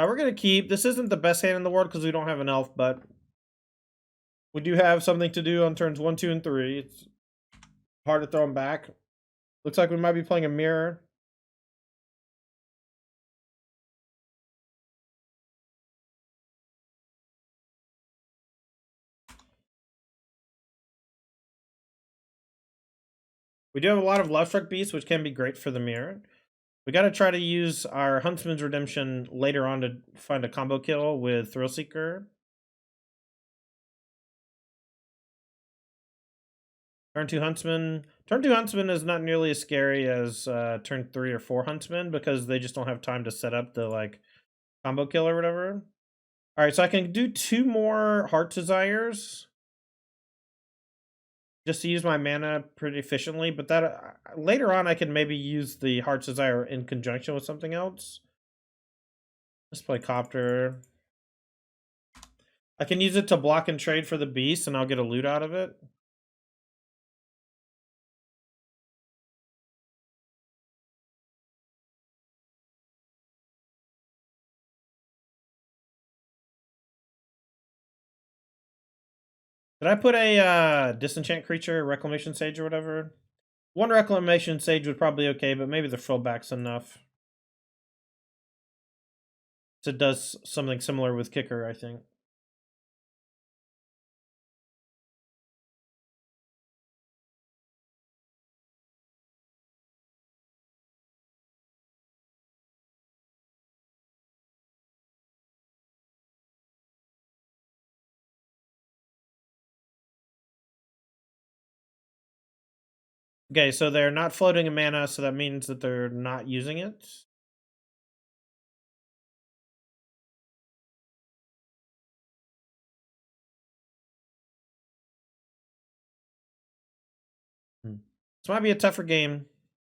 We're gonna keep. This isn't the best hand in the world because we don't have an elf, but we do have something to do on turns 1, 2, and 3. It's hard to throw them back. Looks like we might be playing a mirror. We do have a lot of left struck beasts, which can be great for the mirror. We got to try to use our Huntsman's Redemption later on to find a combo kill with Thrill Seeker. Turn 2 Huntsman. Turn 2 Huntsman is not nearly as scary as turn 3 or 4 Huntsman because they just don't have time to set up the like combo kill or whatever. All right, so I can do 2 more Heart Desires just to use my mana pretty efficiently, but that later on I can maybe use the Heart's Desire in conjunction with something else. Let's play Copter. I can use it to block and trade for the beast, and I'll get a loot out of it. Did I put a disenchant creature, Reclamation Sage or whatever? 1 Reclamation Sage would probably be okay, but maybe the Frillback's enough. So it does something similar with Kicker, I think. Okay, so they're not floating a mana, so that means that they're not using it. This might be a tougher game.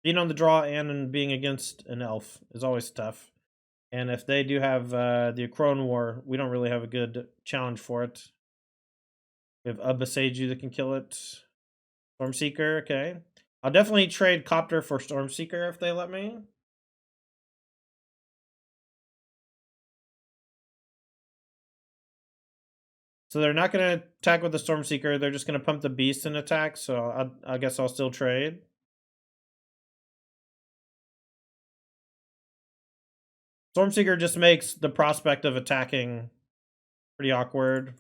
Being on the draw and being against an elf is always tough. And if they do have the Crone War, we don't really have a good challenge for it. We have Abaseju that can kill it. Stormseeker, okay. I'll definitely trade Copter for Stormseeker if they let me. So they're not going to attack with the Stormseeker. They're just going to pump the Beast and attack. So I guess I'll still trade. Stormseeker just makes the prospect of attacking pretty awkward.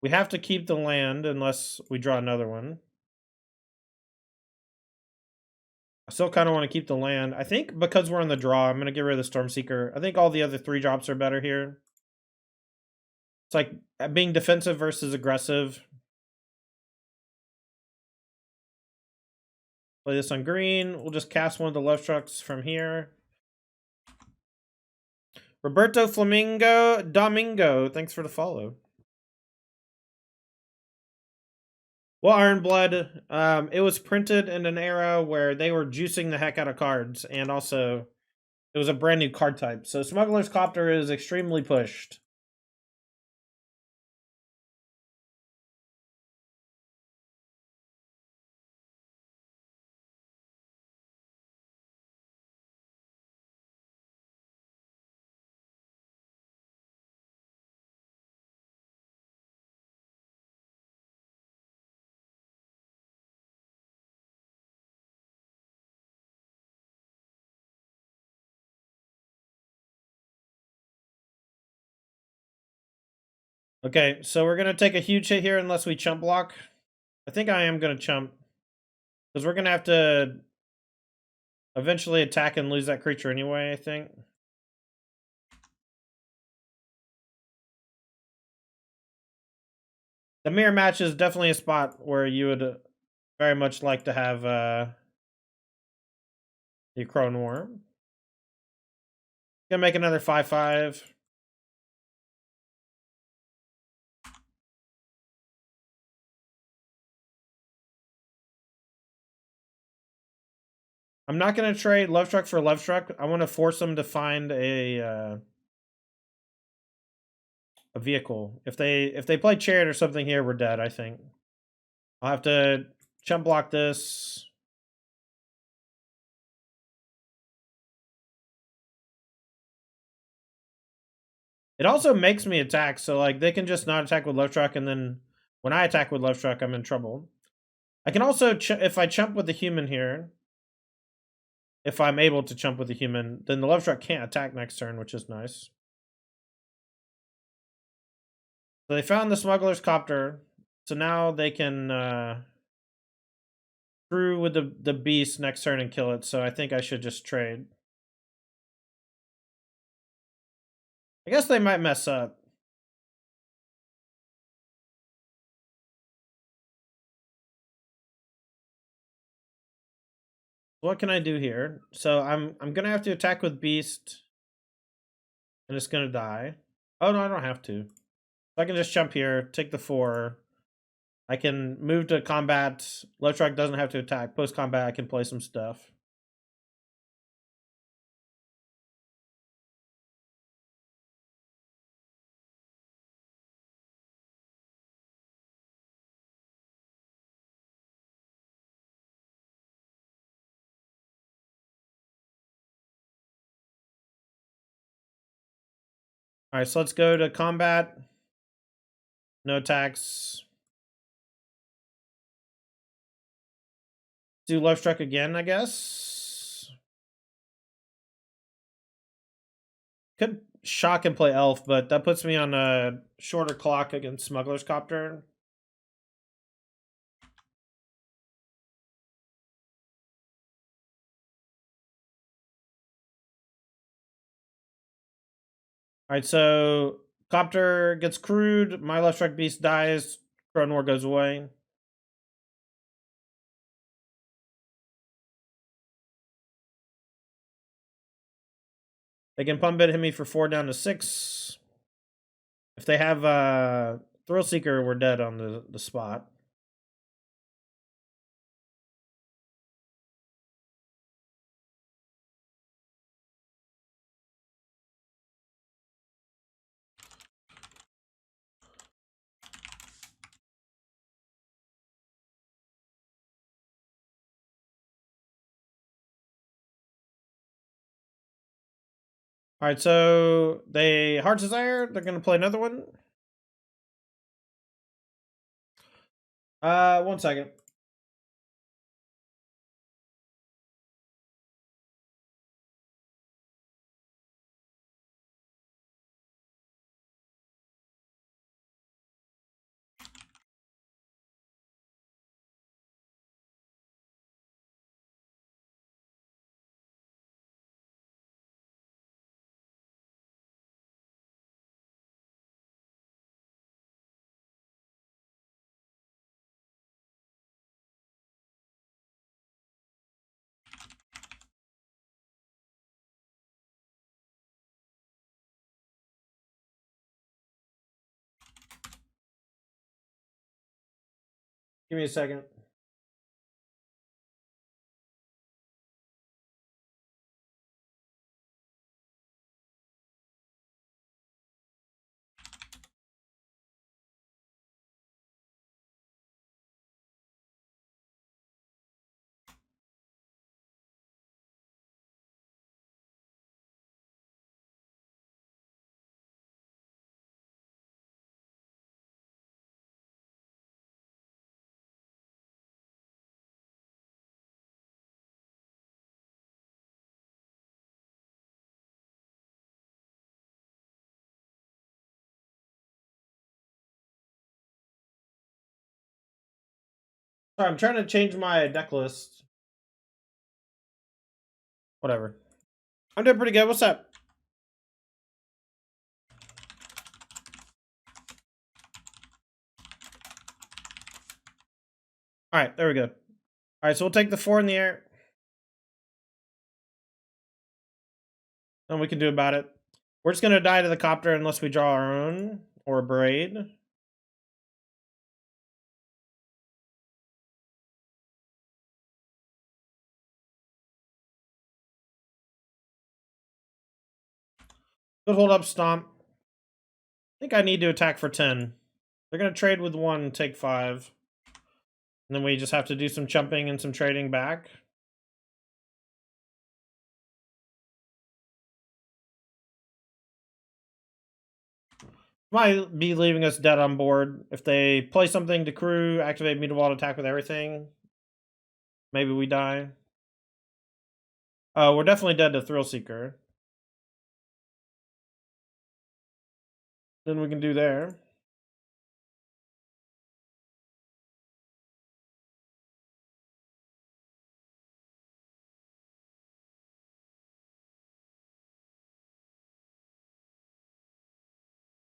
We have to keep the land unless we draw another one. I still kind of want to keep the land. I think because we're in the draw, I'm going to get rid of the Stormseeker. I think all the other 3 drops are better here. It's like being defensive versus aggressive. Play this on green. We'll just cast one of the left trucks from here. Roberto Flamingo Domingo, thanks for the follow. Well, Ironblood, it was printed in an era where they were juicing the heck out of cards, and also it was a brand new card type. So Smuggler's Copter is extremely pushed. Okay, so we're going to take a huge hit here unless we chump block. I think I am going to chump. Because we're going to have to eventually attack and lose that creature anyway, I think. The mirror match is definitely a spot where you would very much like to have the Crone Worm. Gonna make another 5/5. I'm not gonna trade Love Struck for Love Struck. I want to force them to find a vehicle. If they play Chariot or something here, we're dead, I think. I'll have to chump block this. It also makes me attack, so like they can just not attack with left truck, and then when I attack with left truck, I'm in trouble. I can also, if I chump with the human here, if I'm able to chump with the human, then the left truck can't attack next turn, which is nice. So they found the smuggler's copter, so now they can through with the beast next turn and kill it. So I think I should just trade. I guess they might mess up. What can I do here? So I'm gonna have to attack with beast, and it's gonna die. Oh no, I don't have to. So I can just jump here, take the 4. I can move to combat. Left truck doesn't have to attack. Post combat, I can play some stuff. All right, so let's go to combat. No attacks. Do left truck again, I guess. Could shock and play elf, but that puts me on a shorter clock against smuggler's copter. All right, so copter gets crewed. My left strike beast dies. Crown War goes away. They can pump it, hit me for 4 down to 6. If they have Thrill Seeker, we're dead on the spot. All right, so they Heart's Desire. They're gonna play another one. 1 second. Give me a second. Sorry, I'm trying to change my deck list. Whatever. I'm doing pretty good. What's up? All right, there we go. All right, so we'll take the 4 in the air. Nothing we can do about it. We're just gonna die to the copter unless we draw our own or a braid. Good hold up, stomp. I think I need to attack for 10. They're gonna trade with 1, take 5. And then we just have to do some jumping and some trading back. Might be leaving us dead on board. If they play something to crew, activate meter wall to attack with everything, maybe we die. We're definitely dead to Thrill Seeker. Then we can do there.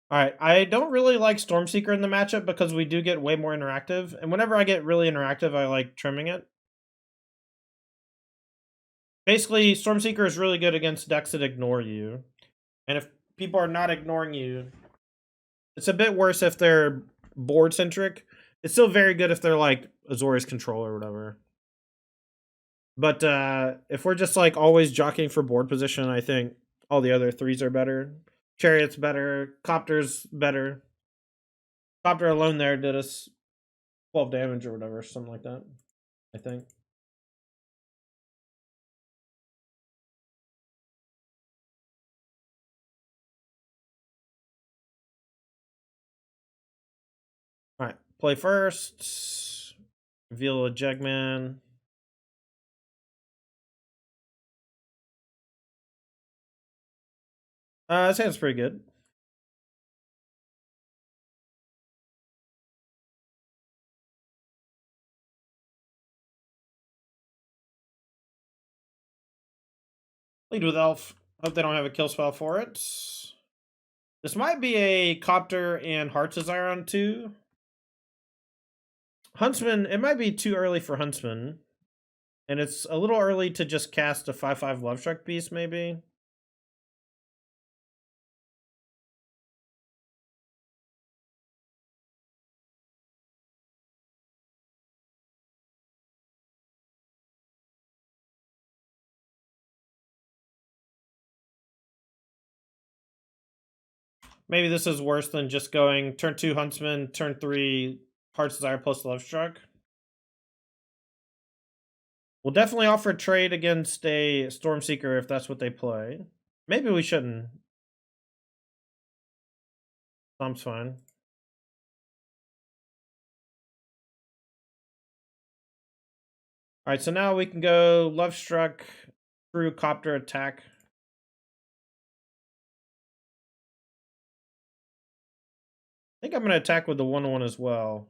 Alright, I don't really like Stormseeker in the matchup because we do get way more interactive. And whenever I get really interactive, I like trimming it. Basically, Stormseeker is really good against decks that ignore you. And if people are not ignoring you, it's a bit worse if they're board-centric. It's still very good if they're like Azorius Control or whatever. But if we're just like always jockeying for board position, I think all the other threes are better. Chariot's better. Copter's better. Copter alone there did us 12 damage or whatever, something like that, I think. Alright, play first. Reveal a Jegman. This hand's pretty good. Lead with Elf. Hope they don't have a kill spell for it. This might be a Copter and Heart's Desire on 2. Huntsman, it might be too early for Huntsman. And it's a little early to just cast a 5/5 Love Struck Beast, maybe. Maybe this is worse than just going turn 2 Huntsman, turn 3 Heart's Desire plus Love Struck. We'll definitely offer trade against a Stormseeker if that's what they play. Maybe we shouldn't. Stomp's fine. Alright, so now we can go Love Struck through Copter attack. I think I'm going to attack with the 1/1 as well.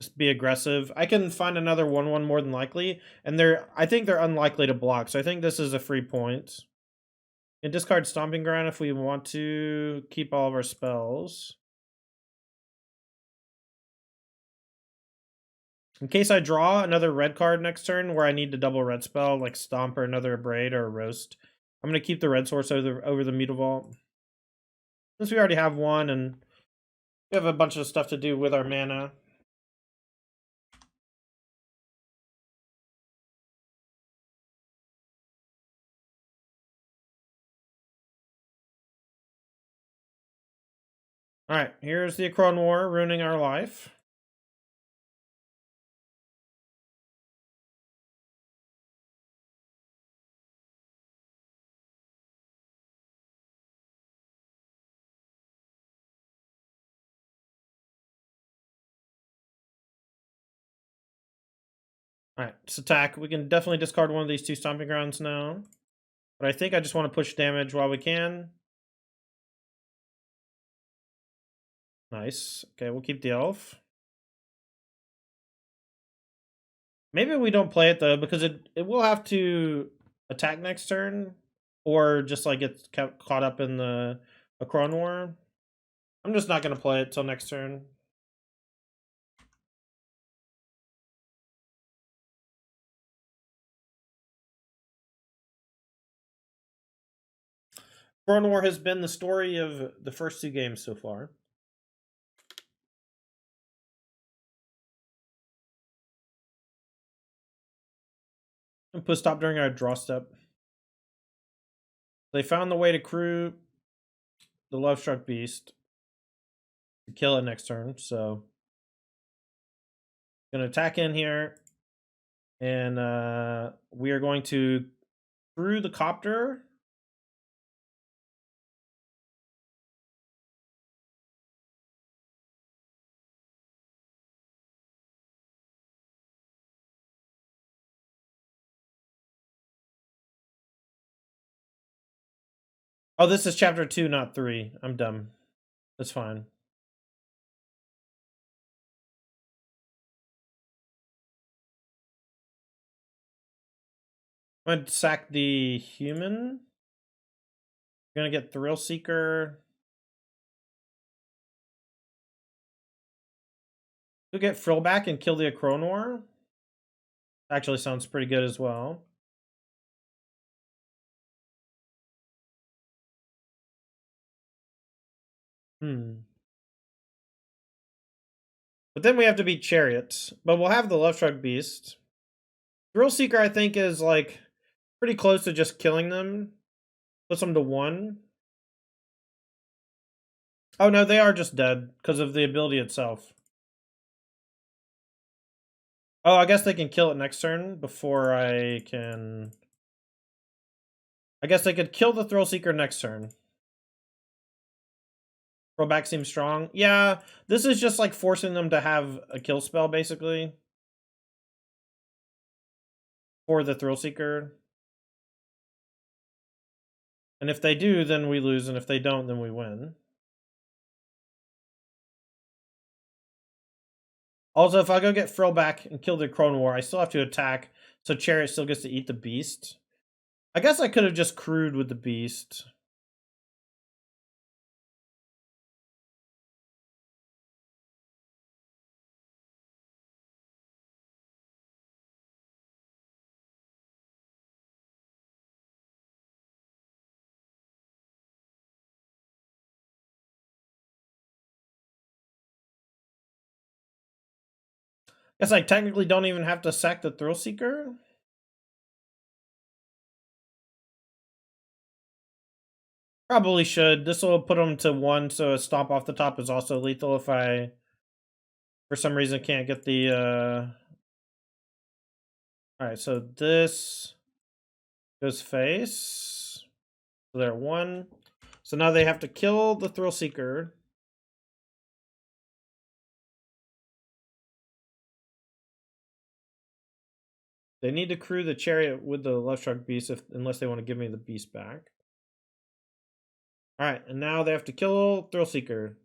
Just be aggressive. I can find another 1/1 more than likely, and I think they're unlikely to block, so I think this is a free point. And discard Stomping Ground if we want to keep all of our spells. In case I draw another red card next turn where I need to double red spell, like Stomp or another Braid or Roast, I'm going to keep the red source over the Muta Vault. Since we already have one and we have a bunch of stuff to do with our mana. Alright, here's the Akron War ruining our life. Alright, let's attack. We can definitely discard one of these 2 Stomping Grounds now. But I think I just want to push damage while we can. Nice. Okay, we'll keep the Elf. Maybe we don't play it though, because it will have to attack next turn. Or just like get caught up in the Akron War. I'm just not going to play it till next turn. Akron War has been the story of the first 2 games so far. And put stop during our draw step. They found the way to crew the Love Struck Beast to kill it next turn, so gonna attack in here, and we are going to crew the Copter Oh, this is chapter 2, not 3. I'm dumb. That's fine. I'm gonna sack the human. Gonna get Thrill Seeker. We'll get Frill back and kill the Acronor. Actually sounds pretty good as well. But then we have to beat Chariot. But we'll have the Left Shrug Beast. Thrill Seeker, I think, is like pretty close to just killing them. Puts them to 1. Oh no, they are just dead because of the ability itself. Oh, I guess they can kill it next turn before I can... I guess they could kill the Thrill Seeker next turn. Rollback seems strong. Yeah, this is just like forcing them to have a kill spell, basically. For the Thrill Seeker. And if they do, then we lose, and if they don't, then we win. Also, if I go get Frill back and kill the Crone War, I still have to attack, so Chariot still gets to eat the beast. I guess I could have just crewed with the beast. Guess I technically don't even have to sack the Thrill Seeker. Probably should. This will put them to 1, so a stomp off the top is also lethal if I, for some reason, can't get the... Alright, so this goes face. So they're 1. So now they have to kill the Thrill Seeker. They need to crew the Chariot with the Left Shrug Beast unless they want to give me the beast back. Alright, and now they have to kill Thrill Seeker.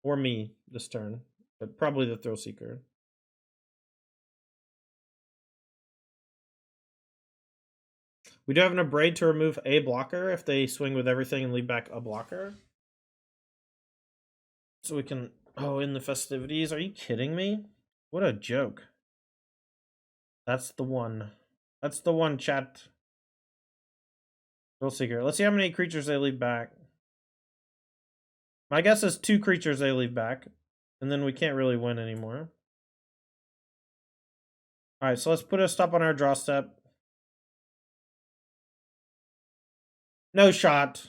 Or me this turn. But probably the Thrill Seeker. We do have an Abrade to remove a blocker if they swing with everything and leave back a blocker. So we can... Oh, in the festivities? Are you kidding me? What a joke. That's the one. That's the one, chat. Thrill Seeker. Let's see how many creatures they leave back. My guess is 2 creatures they leave back. And then we can't really win anymore. Alright, so let's put a stop on our draw step. No shot.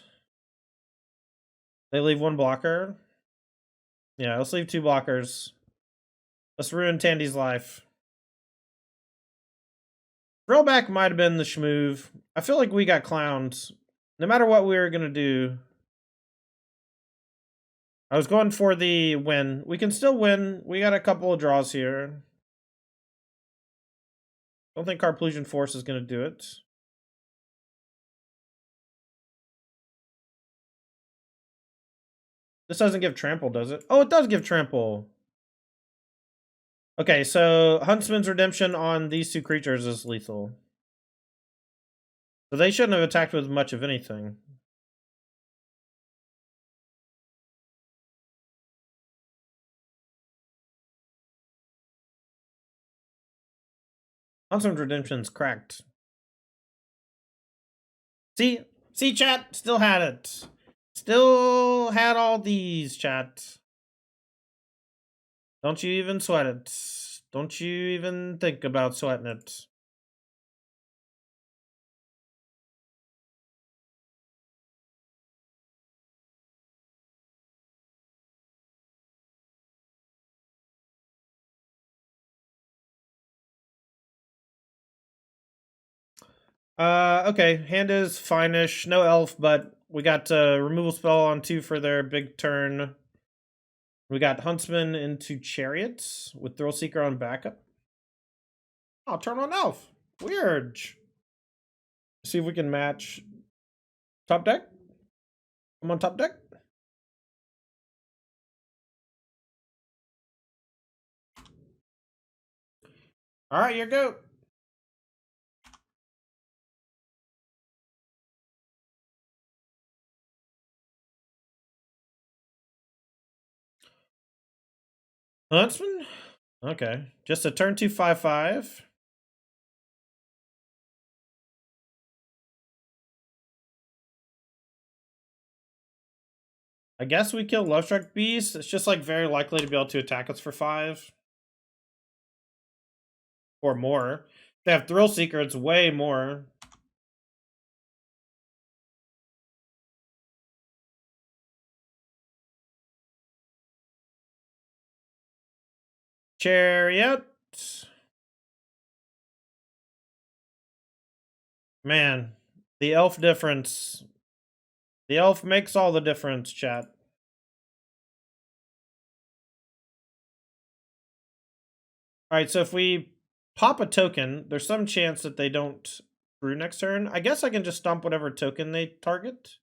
They leave 1 blocker. Yeah, let's leave 2 blockers. Let's ruin Tandy's life. Throwback might have been the schmoove. I feel like we got clowned. No matter what we were going to do. I was going for the win. We can still win. We got a couple of draws here. Don't think Carplusion Force is going to do it. This doesn't give trample, does it? Oh, it does give trample. Okay, so Huntsman's Redemption on these 2 creatures is lethal. So they shouldn't have attacked with much of anything. Huntsman's Redemption's cracked. See, chat, still had it. Still had all these, chat. Don't you even sweat it. Don't you even think about sweating it. Okay, hand is fine-ish. No elf, but we got removal spell on 2 for their big turn. We got Huntsman into Chariots with Thrill Seeker on backup. Oh, turn on elf. Weird. See if we can match top deck. I'm on top deck. All right, your go. Huntsman? Okay. Just a turn 2 5/5. I guess we kill Love Struck Beast. It's just like very likely to be able to attack us for 5. Or more. If they have Thrill Seeker, it's way more. Chariot. Man, the elf difference. The elf makes all the difference, chat. Alright, so if we pop a token, there's some chance that they don't brew next turn. I guess I can just stomp whatever token they target.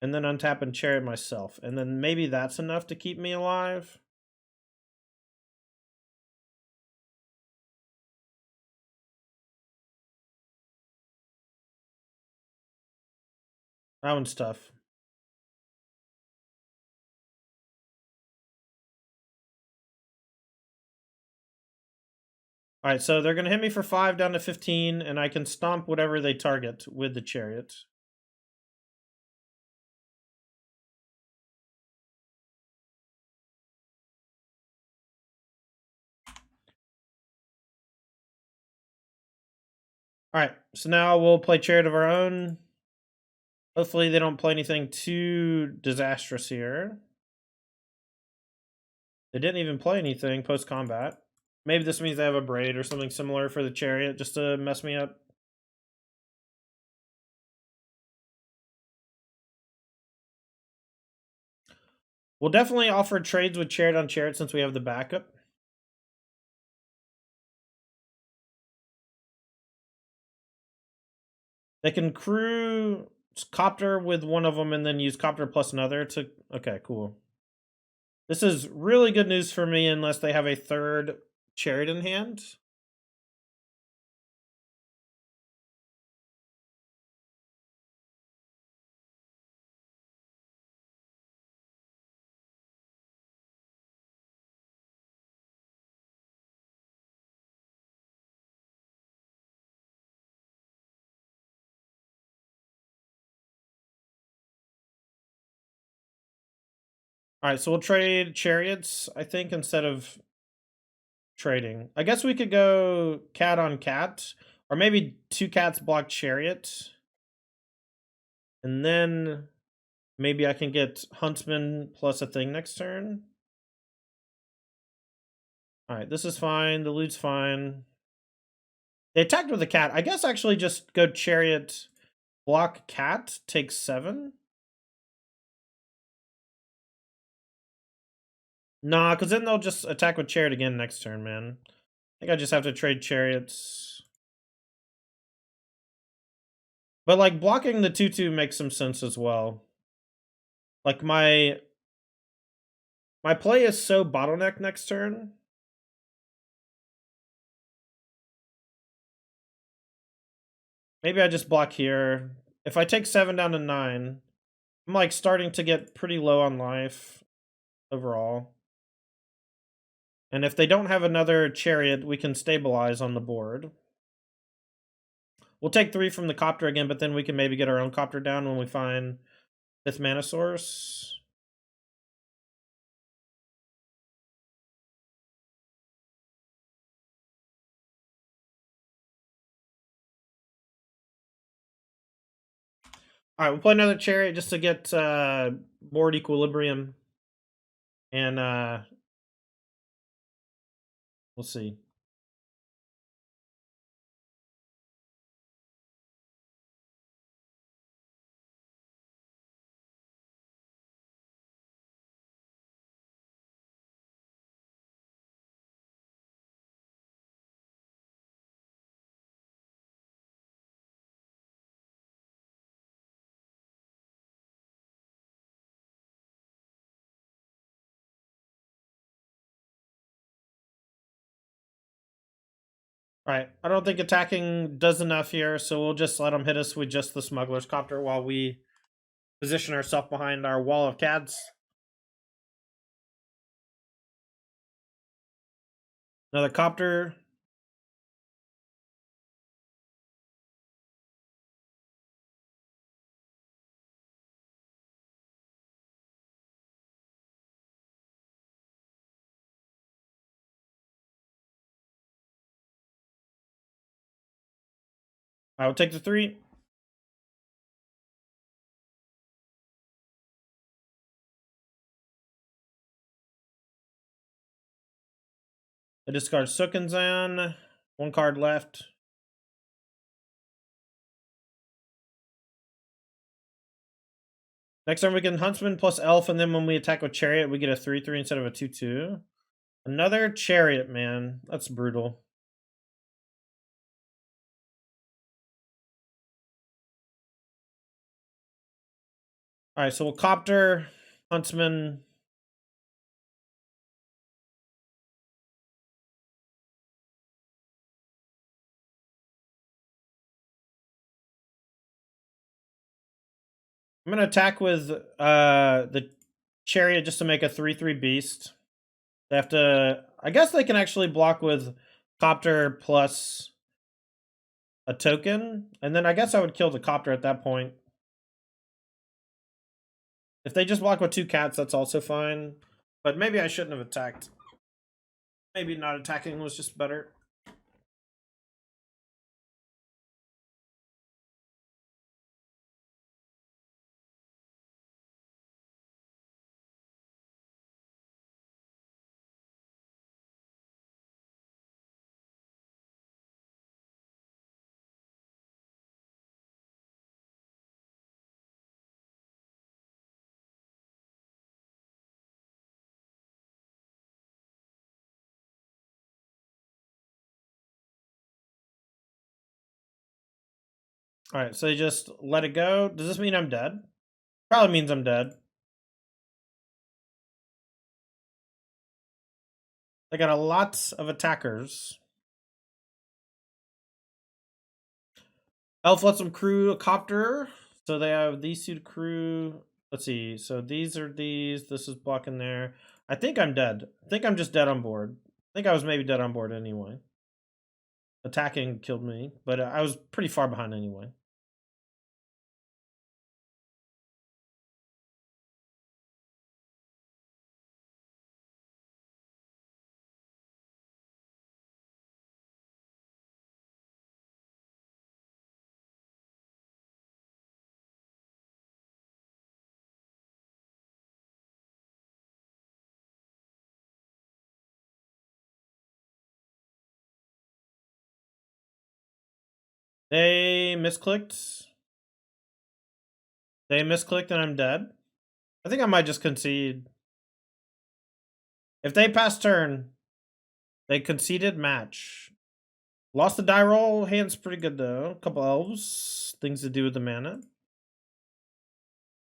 And then untap and chariot myself. And then maybe that's enough to keep me alive. That one's tough. Alright, so they're going to hit me for 5 down to 15, and I can stomp whatever they target with the chariot. Alright, so now we'll play Chariot of our own. Hopefully they don't play anything too disastrous here. They didn't even play anything post-combat. Maybe this means they have a braid or something similar for the Chariot just to mess me up. We'll definitely offer trades with Chariot on Chariot since we have the backup. They can crew Copter with one of them and then use Copter plus another to... Okay, cool. This is really good news for me unless they have a third Chariot in hand. Alright, so we'll trade Chariots, I think, instead of trading. I guess we could go cat on cat, or maybe 2 cats block Chariot. And then maybe I can get Huntsman plus a thing next turn. Alright, this is fine. The loot's fine. They attacked with a cat. I guess actually just go Chariot, block cat, take 7. Nah, because then they'll just attack with Chariot again next turn, man. I think I just have to trade Chariots. But, like, blocking the 2/2 makes some sense as well. Like, my play is so bottleneck next turn. Maybe I just block here. If I take 7 down to 9, I'm, like, starting to get pretty low on life overall. And if they don't have another Chariot, we can stabilize on the board. We'll take 3 from the Copter again, but then we can maybe get our own Copter down when we find 5th mana source. Alright, we'll play another Chariot just to get board equilibrium. And we'll see. Alright, I don't think attacking does enough here, so we'll just let them hit us with just the smuggler's copter while we position ourselves behind our wall of cads. Another copter. I will take the 3. I discard Sukenzan. 1 card left. Next turn we can Huntsman plus Elf, and then when we attack with Chariot, we get a 3/3 instead of a 2/2. Another Chariot, man. That's brutal. Alright, so we'll Copter, Huntsman. I'm gonna attack with the Chariot just to make a 3/3 beast. They have to. I guess they can actually block with Copter plus a token, and then I guess I would kill the Copter at that point. If they just block with 2 cats, that's also fine. But maybe I shouldn't have attacked. Maybe not attacking was just better. Alright, so they just let it go. Does this mean I'm dead? Probably means I'm dead. They got a lot of attackers. Elf lets them crew a Copter. So they have these 2 to crew. Let's see. So these are these. This is blocking there. I think I'm dead. I think I'm just dead on board. I think I was maybe dead on board anyway. Attacking killed me, but I was pretty far behind anyway. They misclicked. They misclicked and I'm dead. I think I might just concede. If they pass turn, they conceded match. Lost the die roll. Hand's pretty good though. A couple elves. Things to do with the mana.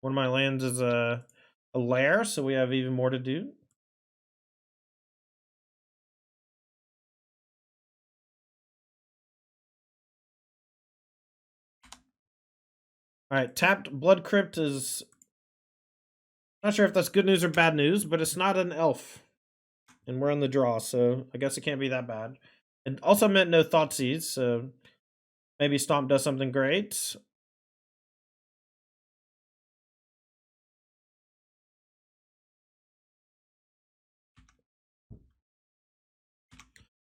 One of my lands is a lair, so we have even more to do. Alright, tapped Blood Crypt is... Not sure if that's good news or bad news, but it's not an elf. And we're on the draw, so I guess it can't be that bad. It also meant no Thoughtseize, so maybe Stomp does something great.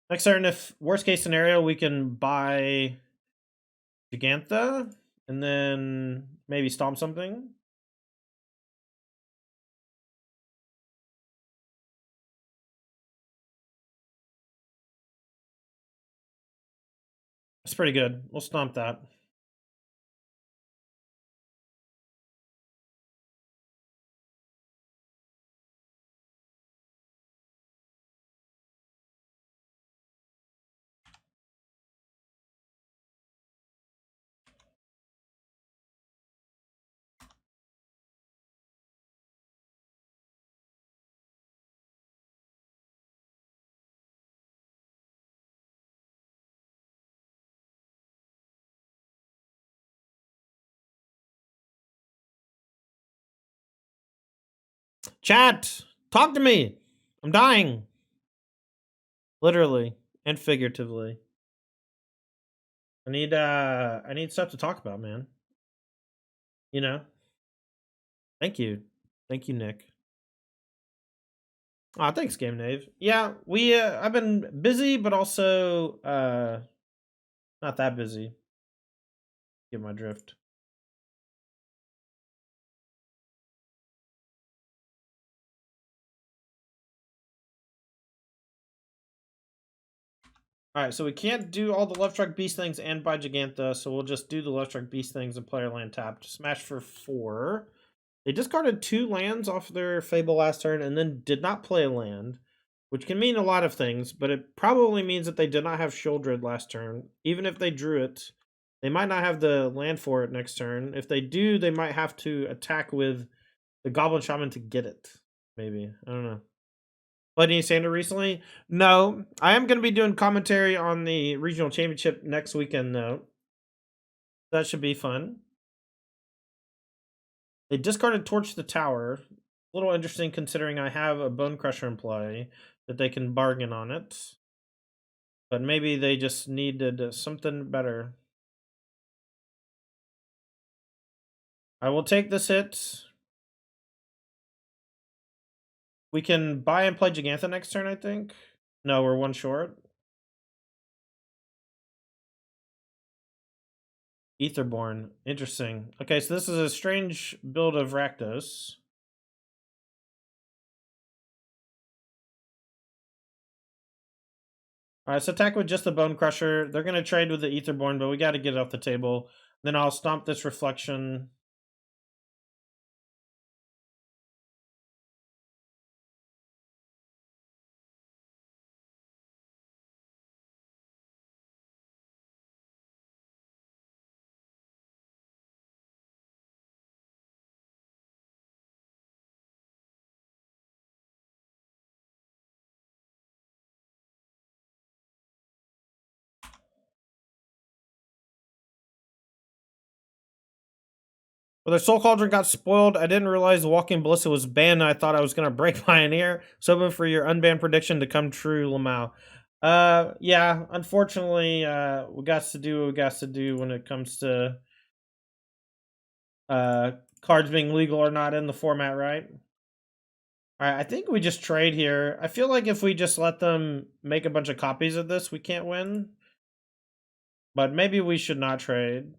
Next turn, if worst case scenario, we can buy Gigantha and then maybe Stomp something. That's pretty good. We'll Stomp that. Chat! Talk to me! I'm dying. Literally and figuratively. I need stuff to talk about, man. You know? Thank you. Thank you, Nick. Aw, thanks, Game Nave. Yeah, I've been busy, but also not that busy. Get my drift. Alright, so we can't do all the left strike beast things and buy Gigantha, so we'll just do the left strike beast things and player land tapped. Smash for 4. They discarded 2 lands off their Fable last turn and then did not play a land, which can mean a lot of things, but it probably means that they did not have Shieldred last turn. Even if they drew it, they might not have the land for it next turn. If they do, they might have to attack with the Goblin Shaman to get it. Maybe. I don't know. Played any Sander recently? No. I am going to be doing commentary on the regional championship next weekend, though. That should be fun. They discarded Torch the Tower. A little interesting considering I have a Bone Crusher in play that they can bargain on it. But maybe they just needed something better. I will take this hit. We can buy and play Gigantha next turn, I think. No, we're 1 short. Etherborn. Interesting. Okay, so this is a strange build of Rakdos. Alright, so attack with just the Bone Crusher. They're going to trade with the Etherborn, but we got to get it off the table. Then I'll stomp this Reflection. Well, their Soul Cauldron got spoiled. I didn't realize Walking Ballista was banned. I thought I was gonna break Pioneer. So hoping for your unbanned prediction to come true, Lamau. Yeah, unfortunately, we got to do what we got to do when it comes to cards being legal or not in the format, right? Alright, I think we just trade here. I feel like if we just let them make a bunch of copies of this, we can't win. But maybe we should not trade.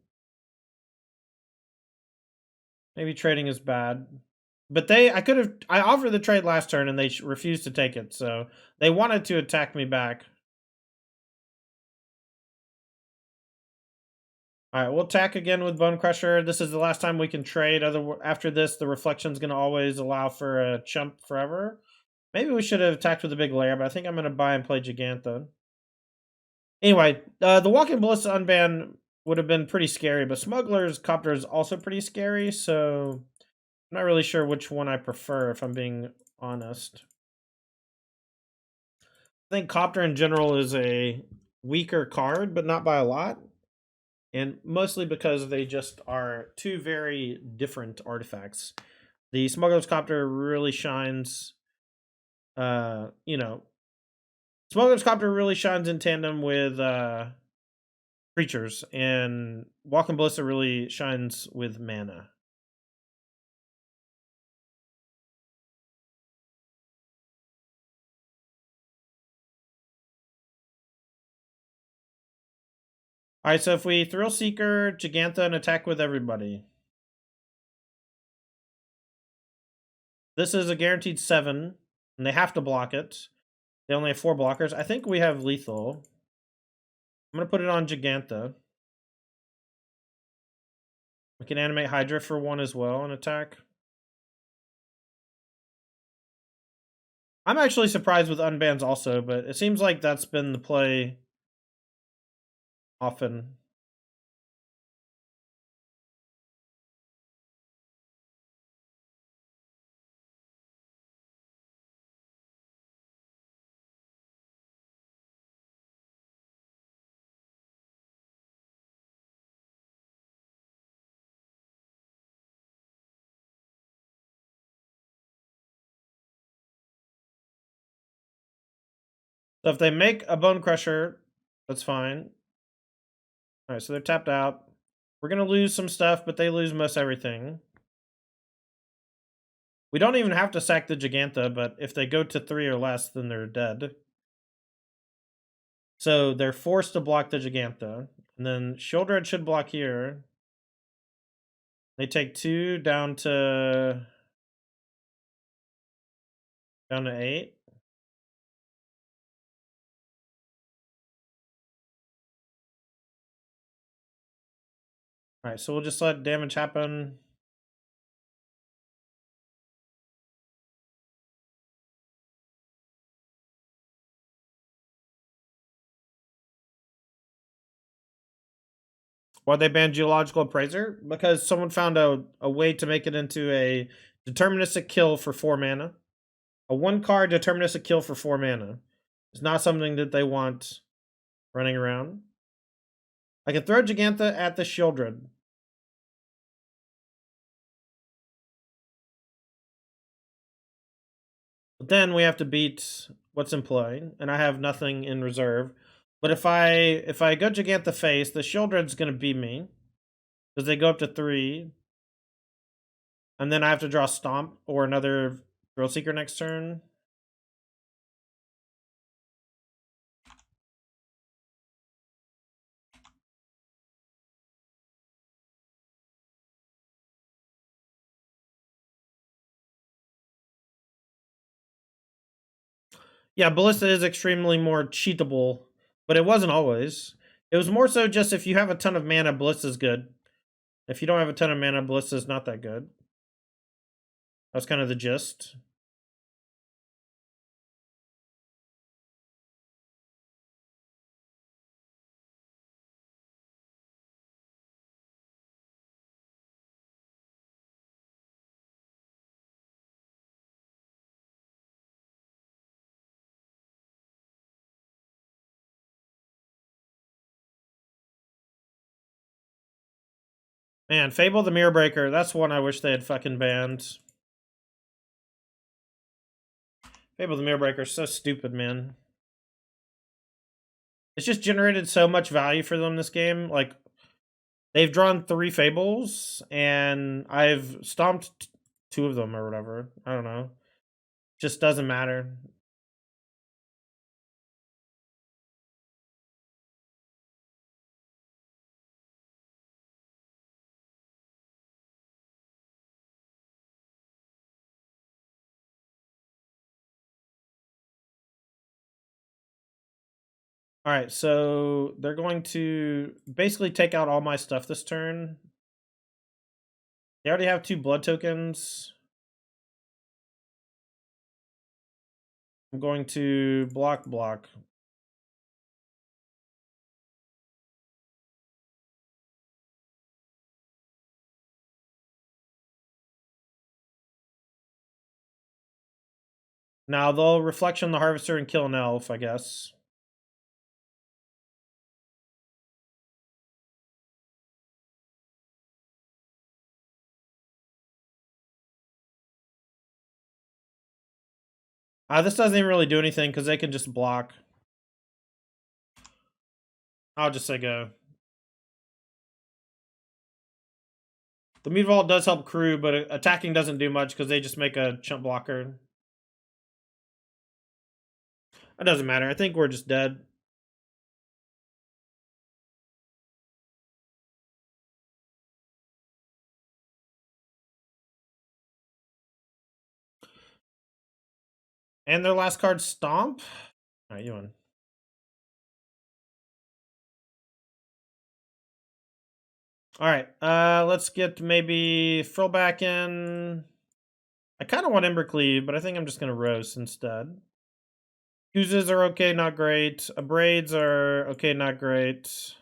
Maybe trading is bad. But I offered the trade last turn and they refused to take it, so they wanted to attack me back. Alright, we'll attack again with Bone Crusher. This is the last time we can trade. After this, the Reflection's going to always allow for a chump forever. Maybe we should have attacked with a big layer, but I think I'm going to buy and play Gigantha. Anyway, the Walking Ballista unban would have been pretty scary, but Smuggler's Copter is also pretty scary, so I'm not really sure which one I prefer, if I'm being honest. I think Copter in general is a weaker card, but not by a lot. And mostly because they just are 2 very different artifacts. The Smuggler's Copter really shines, you know, Smuggler's Copter really shines in tandem with creatures, and Walking Ballista really shines with mana. Alright, so if we Thrill Seeker, Gigantha, and attack with everybody. This is a guaranteed 7, and they have to block it. They only have 4 blockers. I think we have lethal. I'm going to put it on Gigantha. We can animate Hydra for 1 as well and attack. I'm actually surprised with unbans also, but it seems like that's been the play often. So if they make a Bone Crusher, that's fine. Alright, so they're tapped out. We're gonna lose some stuff, but they lose most everything. We don't even have to sack the Giganta, but if they go to 3 or less, then they're dead. So they're forced to block the Giganta. And then Shieldred should block here. They take 2 down to 8. Alright, so we'll just let damage happen. Why they banned Geological Appraiser? Because someone found a way to make it into a deterministic kill for 4 mana. A 1-card deterministic kill for 4 mana. It's not something that they want running around. I can throw Giganta at the Shieldred. But then we have to beat what's in play, and I have nothing in reserve. But if I go Giganta face, the Shieldred's gonna beat me. Because they go up to 3. And then I have to draw Stomp or another Thrill Seeker next turn. Yeah, Ballista is extremely more cheatable, but it wasn't always. It was more so just if you have a ton of mana, Ballista's good. If you don't have a ton of mana, Ballista's not that good. That's kind of the gist. Man, Fable the Mirror Breaker, that's one I wish they had fucking banned. Fable the Mirror Breaker is so stupid, man. It's just generated so much value for them this game. Like, they've drawn 3 Fables, and I've stomped 2 of them or whatever. I don't know. Just doesn't matter. Alright, so they're going to basically take out all my stuff this turn. They already have 2 blood tokens. I'm going to block. Now they'll Reflection the Harvester and kill an elf, I guess. This doesn't even really do anything because they can just block. I'll just say go. The Meat Vault does help crew, but attacking doesn't do much because they just make a chump blocker. That doesn't matter. I think we're just dead. And their last card, Stomp. Alright, you win. Alright, let's get maybe Frill back in. I kind of want Embercleave, but I think I'm just going to Roast instead. Fuses are okay, not great. Abrades are okay, not great.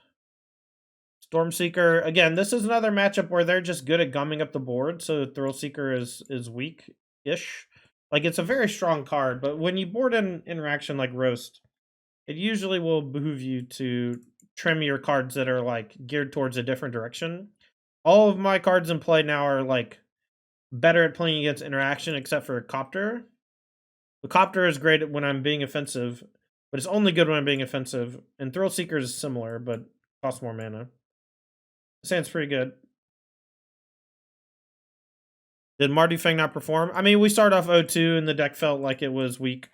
Stormseeker, again, this is another matchup where they're just good at gumming up the board, so Thrillseeker is weak-ish. Like, it's a very strong card, but when you board an interaction like Roast, it usually will behoove you to trim your cards that are, like, geared towards a different direction. All of my cards in play now are, like, better at playing against interaction, except for Copter. The Copter is great when I'm being offensive. but it's only good when I'm being offensive. And Thrill Seeker is similar, but costs more mana. Sounds pretty good. Did Mardu Fang not perform? I mean, we started off 0-2 and the deck felt like it was weak.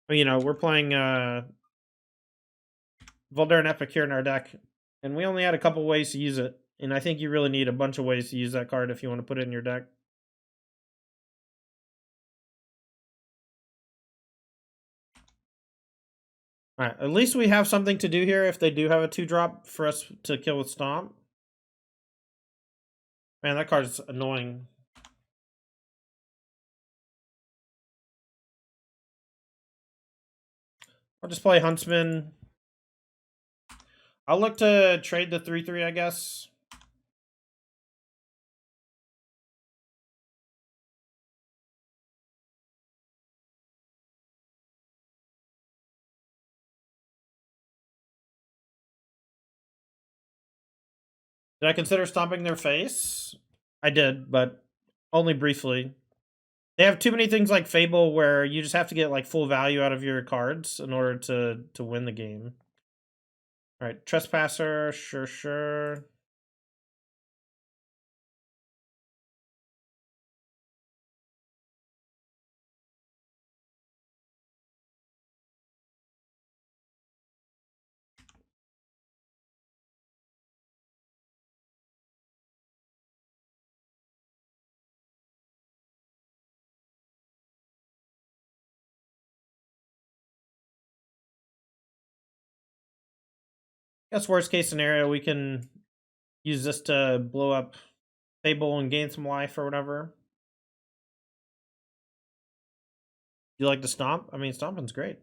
But, you know, we're playing Voldaren Epic here in our deck, and we only had a couple ways to use it. And I think you really need a bunch of ways to use that card if you want to put it in your deck. Alright, at least we have something to do here if they do have a 2-drop for us to kill with Stomp. Man, that card's annoying. I'll just play Huntsman. I'll look to trade the 3/3, I guess. Did I consider stomping their face? I did, but only briefly. They have too many things like Fable where you just have to get like full value out of your cards in order to win the game. Alright, Trespasser, sure. I guess worst case scenario, we can use this to blow up Fable and gain some life or whatever. You like to stomp? I mean, stomping's great.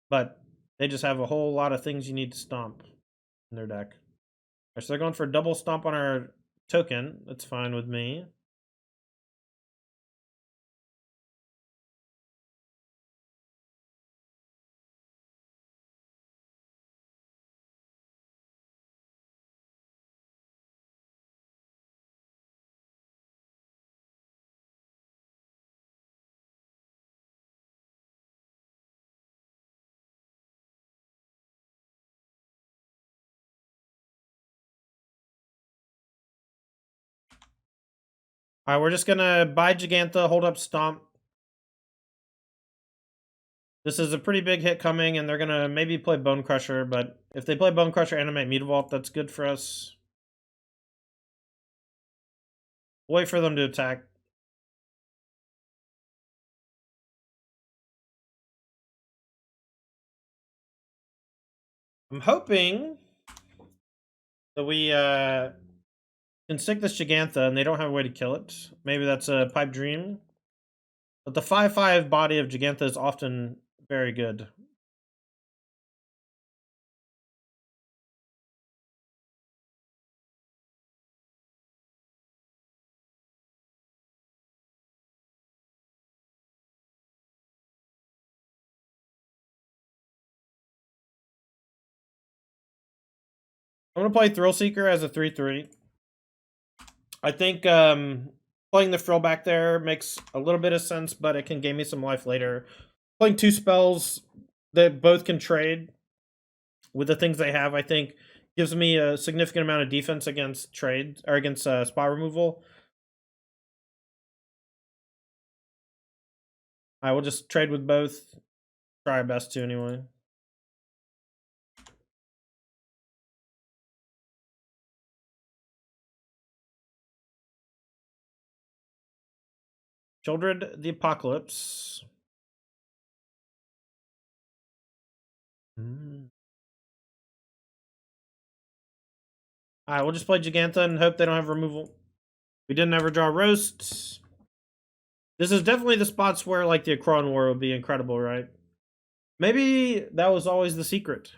But they just have a whole lot of things you need to stomp in their deck. So they're going for a double stomp on our token. That's fine with me. Alright, we're just gonna buy Gigantha, hold up Stomp. This is a pretty big hit coming, and they're gonna maybe play Bone Crusher, but if they play Bone Crusher, animate Mutavault, that's good for us. Wait for them to attack. I'm hoping that we can stick this Gigantha and they don't have a way to kill it. Maybe that's a Pipe Dream. But the 5/5 body of Gigantha is often very good. I'm going to play Thrill Seeker as a 3/3. I think playing the Frill back there makes a little bit of sense, but it can gain me some life later. Playing 2 spells that both can trade with the things they have, I think, gives me a significant amount of defense against trade or against spot removal. I will just trade with both. Try our best to anyway. Childred the Apocalypse. Alright, we'll just play Gigantha and hope they don't have removal. We didn't ever draw Roast. This is definitely the spots where like the Akron War would be incredible, right? Maybe that was always the secret.